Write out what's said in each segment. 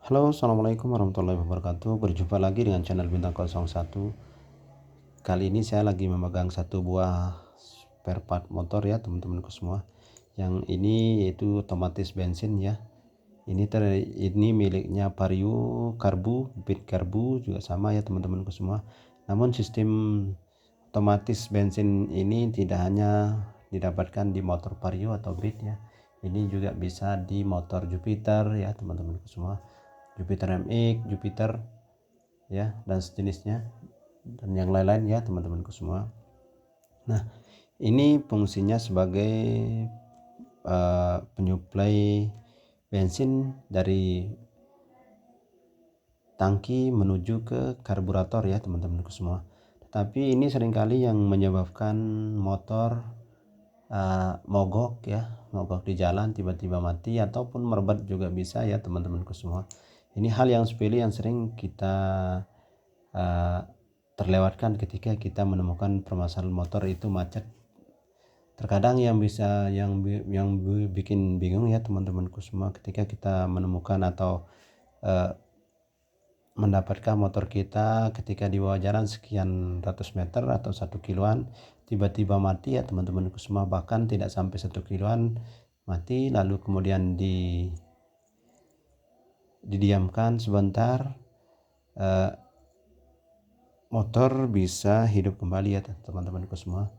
Halo, assalamualaikum warahmatullahi wabarakatuh. Berjumpa lagi dengan channel Bintang 01. Kali ini saya lagi memegang satu buah spare part motor ya teman-temanku semua. Yang ini yaitu otomatis bensin ya. Ini miliknya Vario Karbu, Bit Karbu juga sama ya teman-temanku semua. Namun sistem otomatis bensin ini tidak hanya didapatkan di motor Vario atau Bit ya. Ini juga bisa di motor Jupiter ya teman-temanku semua. Jupiter MX, Jupiter ya dan sejenisnya dan yang lain-lain ya teman-temanku semua. Nah, ini fungsinya sebagai penyuplai bensin dari tangki menuju ke karburator ya teman-temanku semua. Tetapi ini seringkali yang menyebabkan motor mogok di jalan, tiba-tiba mati ataupun merebat juga bisa ya teman-temanku semua. Ini hal yang sepele yang sering kita terlewatkan ketika kita menemukan permasalahan motor itu macet. Terkadang yang bikin bingung ya teman-temanku semua, ketika kita menemukan atau mendapatkan motor kita ketika di bawah jalan sekian ratus meter atau 1 kiloan tiba-tiba mati ya teman-temanku semua, bahkan tidak sampai 1 kiloan mati, lalu kemudian didiamkan sebentar, motor bisa hidup kembali ya teman-temanku semua.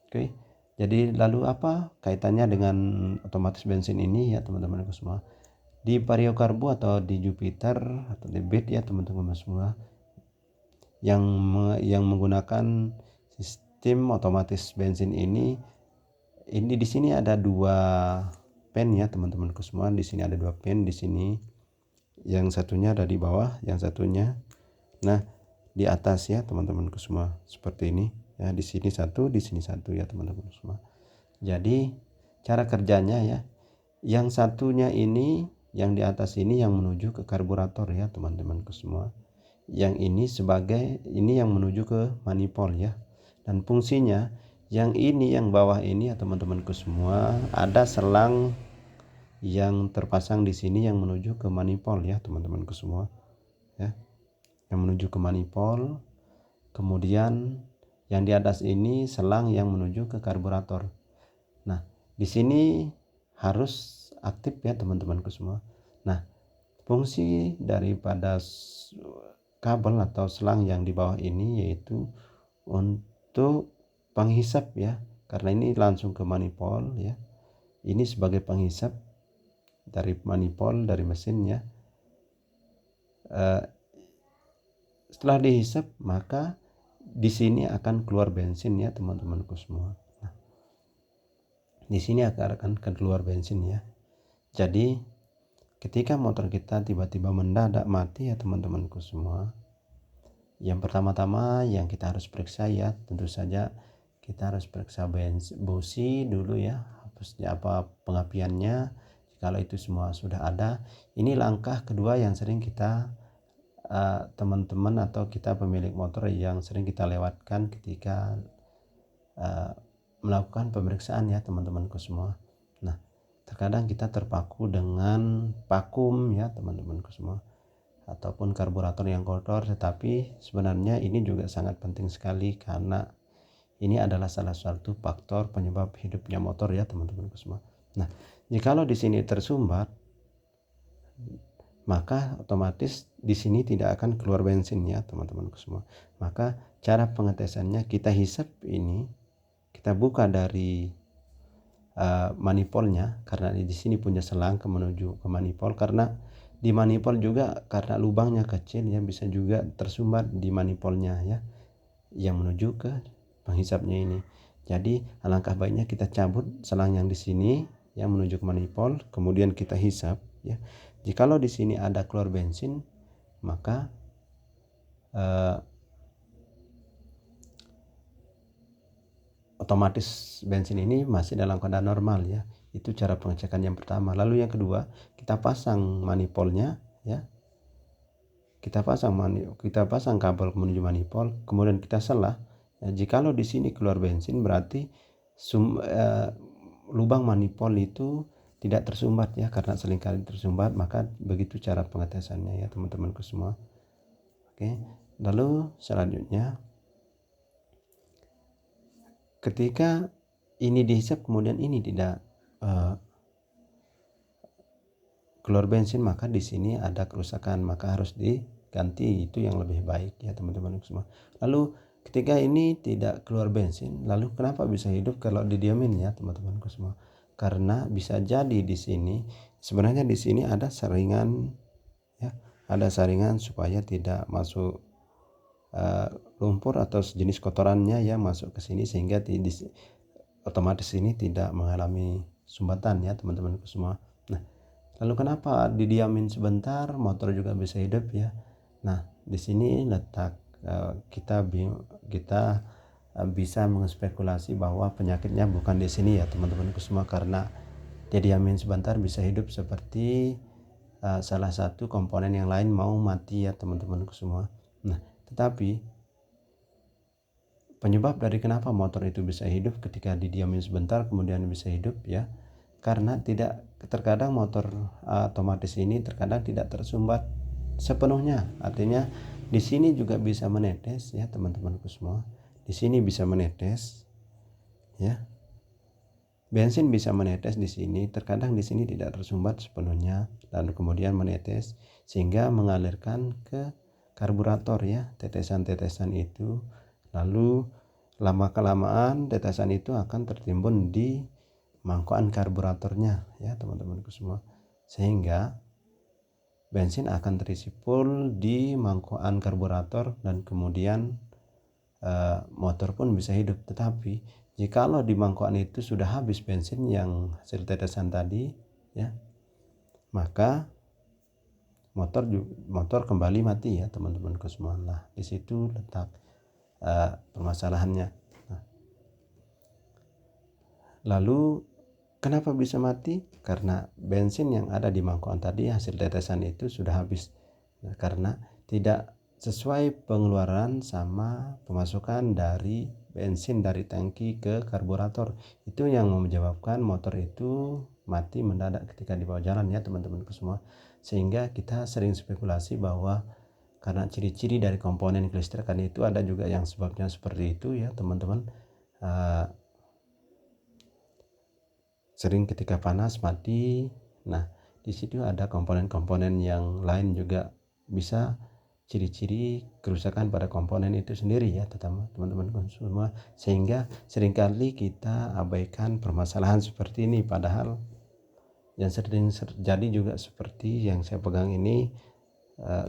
Oke, jadi lalu apa kaitannya dengan otomatis bensin ini ya teman-temanku semua? Di Vario Karbu atau di Jupiter atau di Bit ya teman-teman semua, yang menggunakan sistem otomatis bensin ini di sini ada 2 pen ya teman-temanku semua. Di sini ada 2 pen di sini. Yang satunya ada di bawah, yang satunya di atas ya teman-temanku semua, seperti ini ya. Di sini satu, di sini satu ya teman-teman semua. Jadi cara kerjanya ya, yang satunya ini, yang di atas ini yang menuju ke karburator ya teman-temanku semua. Yang ini yang menuju ke manifold ya. Dan fungsinya yang bawah ini ya teman-temanku semua, ada selang yang terpasang di sini yang menuju ke manifold ya teman-temanku semua ya, yang menuju ke manifold. Kemudian yang di atas ini selang yang menuju ke karburator. Nah, di sini harus aktif ya teman-temanku semua. Nah, fungsi daripada kabel atau selang yang di bawah ini yaitu untuk penghisap ya, karena ini langsung ke manifold ya. Ini sebagai penghisap dari manifold, dari mesin ya. Setelah dihisap maka di sini akan keluar bensin ya teman-temanku semua. Nah, di sini akan keluar bensin ya. Jadi ketika motor kita tiba-tiba mendadak mati ya teman-temanku semua, yang pertama-tama yang kita harus periksa ya, tentu saja kita harus periksa busi dulu ya, apa pengapiannya. Kalau itu semua sudah ada, ini langkah kedua yang sering kita teman-teman atau kita pemilik motor yang sering kita lewatkan ketika melakukan pemeriksaan ya teman-temanku semua. Nah, terkadang kita terpaku dengan vakum ya teman-temanku semua, ataupun karburator yang kotor, tetapi sebenarnya ini juga sangat penting sekali karena ini adalah salah satu faktor penyebab hidupnya motor ya teman-temanku semua. Nah, jikalau di sini tersumbat, maka otomatis di sini tidak akan keluar bensin ya teman-temanku semua. Maka cara pengetesannya, kita hisap ini, kita buka dari manifoldnya, karena di sini punya selang menuju ke manifold. Karena di manifold juga karena lubangnya kecil ya, bisa juga tersumbat di manifoldnya ya, yang menuju ke penghisapnya ini. Jadi alangkah baiknya kita cabut selang yang di sini yang menuju ke manifold, kemudian kita hisap ya. Jikalau di sini ada keluar bensin, maka otomatis bensin ini masih dalam keadaan normal ya. Itu cara pengecekan yang pertama. Lalu yang kedua, kita pasang manifoldnya ya. Kita pasang kabel menuju manifold, kemudian kita selah. Ya, jikalau di sini keluar bensin, berarti lubang manifold itu tidak tersumbat ya, karena seringkali tersumbat. Maka begitu cara pengetesannya ya teman-temanku semua. Oke, lalu selanjutnya ketika ini dihisap kemudian ini tidak keluar bensin, maka di sini ada kerusakan, maka harus diganti, itu yang lebih baik ya teman-teman semua. Lalu ketika ini tidak keluar bensin, lalu kenapa bisa hidup kalau didiamin ya teman-temanku semua? Karena bisa jadi di sini sebenarnya di sini ada saringan ya, ada saringan supaya tidak masuk lumpur atau sejenis kotorannya yang masuk ke sini, sehingga otomatis ini tidak mengalami sumbatan ya teman-temanku semua. Nah, lalu kenapa didiamin sebentar motor juga bisa hidup ya? Nah, di sini letak kita bisa mengespekulasi bahwa penyakitnya bukan di sini ya teman-temanku semua, karena didiamin sebentar bisa hidup seperti salah satu komponen yang lain mau mati ya teman-temanku semua. Nah, tetapi penyebab dari kenapa motor itu bisa hidup ketika didiamin sebentar kemudian bisa hidup ya, karena terkadang motor otomatis ini terkadang tidak tersumbat sepenuhnya. Artinya di sini juga bisa menetes ya teman-temanku semua. Di sini bisa menetes ya. Bensin bisa menetes di sini, terkadang di sini tidak tersumbat sepenuhnya, lalu kemudian menetes sehingga mengalirkan ke karburator ya, tetesan-tetesan itu. Lalu lama-kelamaan tetesan itu akan tertimbun di mangkokan karburatornya ya teman-temanku semua, sehingga bensin akan terisi full di mangkokan karburator dan kemudian motor pun bisa hidup. Tetapi jikalau di mangkokan itu sudah habis bensin yang hasil tetesan tadi ya, maka motor kembali mati ya teman-temanku semua. Nah, di situ letak permasalahannya. Nah, lalu kenapa bisa mati? Karena bensin yang ada di mangkokan tadi hasil tetesan itu sudah habis. Nah, karena tidak sesuai pengeluaran sama pemasukan dari bensin dari tangki ke karburator, itu yang menyebabkan motor itu mati mendadak ketika di bawah jalan ya teman-temanku semua. Sehingga kita sering spekulasi bahwa karena ciri-ciri dari komponen kelistrikan itu ada juga yang sebabnya seperti itu ya teman-teman. Sering ketika panas mati. Nah, di situ ada komponen-komponen yang lain juga bisa ciri-ciri kerusakan pada komponen itu sendiri ya teman-teman semua, sehingga seringkali kita abaikan permasalahan seperti ini, padahal yang sering terjadi juga seperti yang saya pegang ini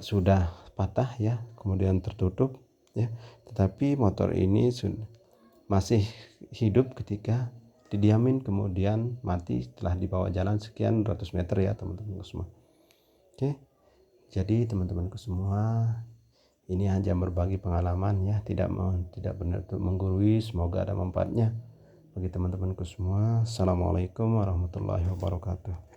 sudah patah ya, kemudian tertutup ya, tetapi motor ini masih hidup ketika didiamin kemudian mati setelah dibawa jalan sekian ratus meter ya teman-teman semua. Oke. Jadi teman-temanku semua, ini hanya berbagi pengalaman ya, tidak benar untuk menggurui. Semoga ada manfaatnya bagi teman-temanku semua. Assalamualaikum warahmatullahi wabarakatuh.